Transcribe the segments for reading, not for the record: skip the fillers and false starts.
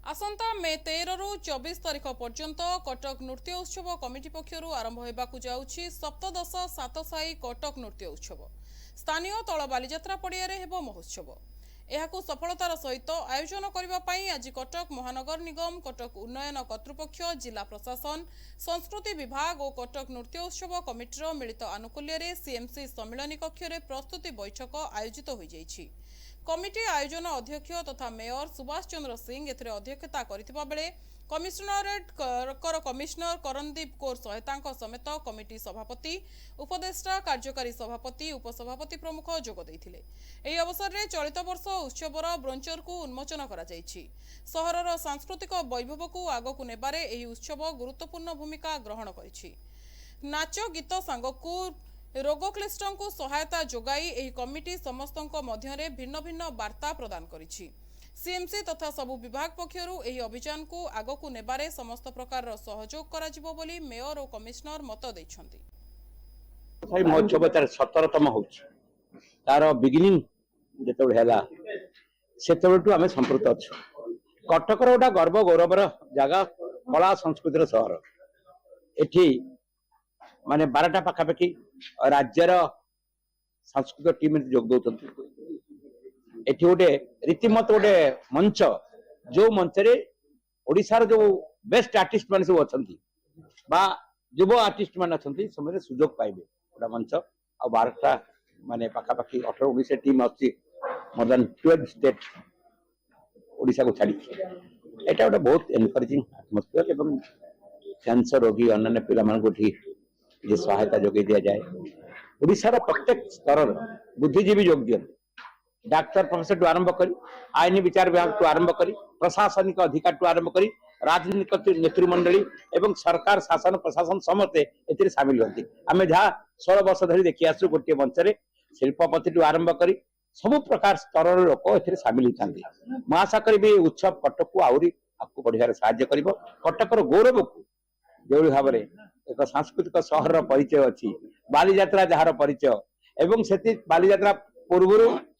आसंता मे 13 रु 24 तारिख पर्यंत कटक नृत्य उत्सव कमिटी पक्षर आरंभ होगाकू जाउछि सप्तदश सातसाई कटक नृत्य उत्सव। स्थानीय तल बालीजात्रा पड़िया हेबो महोत्सव। एहाकू सफलतार सहित आयोजन करने आज कटक महानगर निगम, कटक उन्नयन कर्तृपक्ष, जिला प्रशासन, संस्कृति विभाग और कटक नृत्य उत्सव कमिटीर मिलित आनुकूल्य सीएमसी सम्मिलनी कक्ष प्रस्तुति बैठक आयोजित हो जाइछि। कमिटी आयोजन अध्यक्ष तथा मेयर सुभाष चंद्र सिंह एथिरे अध्यक्षता करथिबा बेले कमिशनरेट कमिशनर करनदीप कौर सहायता समेत कमिटी सभापति, उपदेष्टा, कार्यकारी सभापति, उपसभापति प्रमुख जोग देइथिले। एही अवसर में चलित वर्ष उत्सवर ब्रोंचर को उन्मोचन करा जाइछि। सहरर सांस्कृतिक वैभव को आगकू नेबारे एही उत्सव गुरुत्वपूर्ण भूमिका ग्रहण करिछि। नाच गीत सांगकू रोगक्लिष्ट को सहायता जोगाई एही कमिटी समस्तक मध्यरे भिन्न भिन्न वार्ता प्रदान करिछि। सीएमसी तथा सबु विभाग पक्षरु एही अभियान को आगकू नेबारे समस्त प्रकार सहयोग करा जिवो बोली मेयर और कमिशनर मत दैछन्ति। भाई महोत्सव तार 17तम होछि। तार बिगिनिंग जेतबे हैला सेतबेटू आमे संपर्क अछु। कटकर गोटा गर्व गौरवर जगह, कला संस्कृतिर सहर। एठी माने 12टा पाखापाखि राज्यर सांस्कृतिक टीम जोग दौरान एठी गोटे रीतिमत गोटे मंच, जो मंच रे ओडिशार जो बेस्ट आर्टिस्ट मान सब अछंती बा युव आर्टिस्ट मान अछंती समय सुजोग पाइबे गोटा मंच। आ 12टा माने पाखापाखि 18-19 टीम अछि, मोर देन 12 स्टेट ओडिशा को छाड़ी। एटा गोटे बहुत एनकरेजिंग एटमॉस्फियर एवं कैंसर रोगी अन्य पिला मान को ये सहायता जोगे दिया जाए। ओडिशार प्रत्येक स्तर बुद्धिजीवी जोग दियंती, डाक्तर प्रोफेसर आरंभ करी, आईन विचार विभाग टू आरंभ करी, प्रशासनिक अधिकारी टू आरंभ करी, राजनीतिक नेतृमंडली एवं सरकार शासन प्रशासन समस्ते एथिरे शामिल होती। आमे जहाँ 16 वर्ष धरी देखि आसु गोटे मंच रे शिल्पपति टू आरंभ करी सब प्रकार स्तर लोक एथिरे शामिल होतांती। मैं आशा करी उत्सव कटक को आउरी आगू बढ़ियार साहाय्य करिवो। कटकर गौरव को जो भाव में एक सांस्कृतिक सहर परिचय अच्छी, बालीजात्रा जार परिचय एवं से बालीजात्रा पूर्व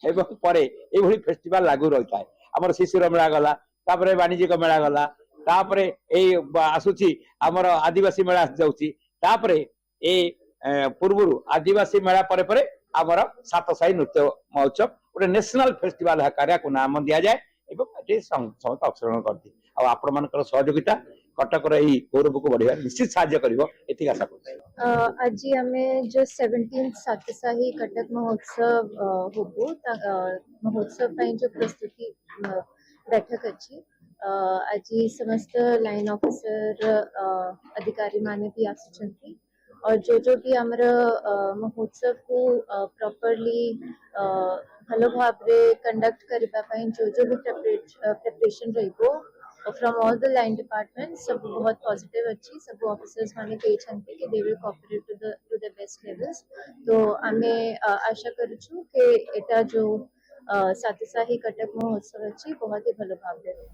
एवं परे एभली फेस्टिवल लागू रही है। आमर शिशुर मेला गला, तापरे वाणिज्यिक मेला गला, तापरे ए आसुची आमर आदिवासी मेला जाउची, तापरे ए पूर्व आदिवासी मेला परे परे आमर सातसाई नृत्य महोत्सव गोटे नेशनल फेस्टिवल आकार को नाम दिया जाए एवं ये समस्त अंशग्रहण करती। आपण मानकर सहयोगिता कटकर यही गौरव को बढ़िया निश्चित साहाय्य करिवो एति आशा करते। आज हमें जो 17 सातसाही कटक महोत्सव होबो महोत्सव ପାଇଁ जो प्रस्तुति बैठक अछि। आज समस्त लाइन ऑफिसर अधिकारी माने भी आसुचंती और जो भी हमर महोत्सव को प्रॉपर्ली भलो भाव रे कंडक्ट करिबा ପାଇଁ जो भी प्रिपरेशन रहिबो from all the line department सब बहुत पॉजिटिव अच्छी। सब ऑफिसर्स माने कहते कि they will cooperate to the best levels. तो आमे आशा करूछु कि एटा जो सातसाही कटक महोत्सव अच्छी बहुत ही भलो भाव रे।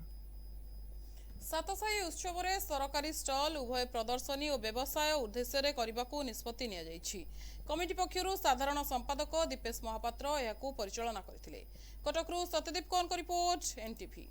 सातसाई उत्सव रे सरकारी स्टॉल उभय प्रदर्शनी और व्यवसाय उद्देश्य करने निष्पत्ति निया जाइछि। कमिटी पक्षरु साधारण संपादक दीपेश महापात्र एहाकू परिचालना करथिले। कटकरू सत्यदीप कौन को रिपोर्ट, एनटीवी।